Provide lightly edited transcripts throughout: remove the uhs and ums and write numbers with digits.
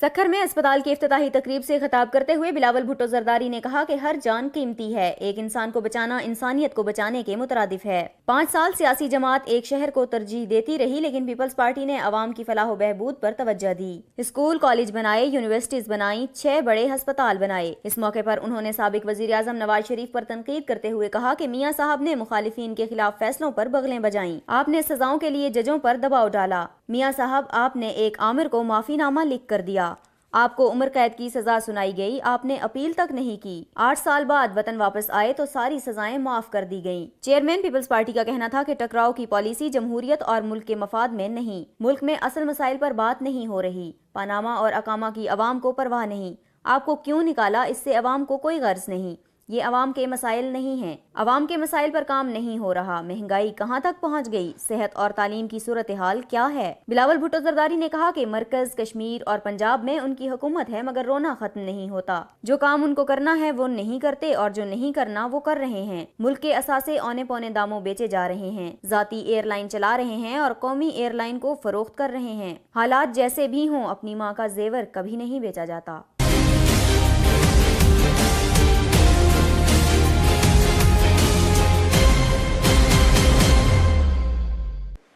सक्खर में अस्पताल की इफ्तिताही तकरीब से खिताब करते हुए बिलावल भुट्टो जरदारी ने कहा कि हर जान कीमती है। एक इंसान को बचाना इंसानियत को बचाने के मुतरादिफ है। 5 साल सियासी जमात एक शहर को तरजीह देती रही, लेकिन पीपल्स पार्टी ने अवाम की फलाह बहबूद पर तवज्जो दी। स्कूल कॉलेज बनाए, यूनिवर्सिटीज बनाई, 6 बड़े अस्पताल बनाए। इस मौके पर उन्होंने साबिक वजीर आजम नवाज शरीफ पर तनकीद करते हुए कहा कि मियाँ साहब ने मुखालिफिन के खिलाफ फैसलों पर बगलें बजाई। आपने सजाओं के लिए जजों पर दबाव डाला। मियाँ साहब, आपने एक आमिर को माफीनामा लिख कर दिया। आपको उम्र कैद की सजा सुनाई गई, आपने अपील तक नहीं की। 8 साल बाद वतन वापस आए तो सारी सजाएं माफ कर दी गईं। चेयरमैन पीपल्स पार्टी का कहना था कि टकराव की पॉलिसी जमहूरियत और मुल्क के मफाद में नहीं। मुल्क में असल मसाइल पर बात नहीं हो रही। पनामा और अकामा की अवाम को परवाह नहीं। आपको क्यों निकाला, इससे अवाम को कोई गर्ज नहीं। ये अवाम के मसाइल नहीं हैं। अवाम के मसाइल पर काम नहीं हो रहा। महंगाई कहाँ तक पहुँच गई, सेहत और तालीम की सूरत हाल क्या है। बिलावल भुट्टो जरदारी ने कहा कि मरकज, कश्मीर और पंजाब में उनकी हुकूमत है, मगर रोना खत्म नहीं होता। जो काम उनको करना है वो नहीं करते और जो नहीं करना वो कर रहे हैं। मुल्क के असासे औने पौने दामों बेचे जा रहे हैं। जाती एयरलाइन चला रहे हैं और कौमी एयरलाइन को फरोख्त कर रहे हैं। हालात जैसे भी हों, अपनी माँ का जेवर कभी नहीं बेचा जाता।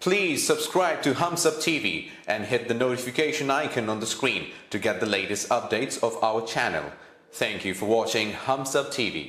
Please subscribe to Humsup TV and hit the notification icon on the screen to get the latest updates of our channel. Thank you for watching Humsup TV.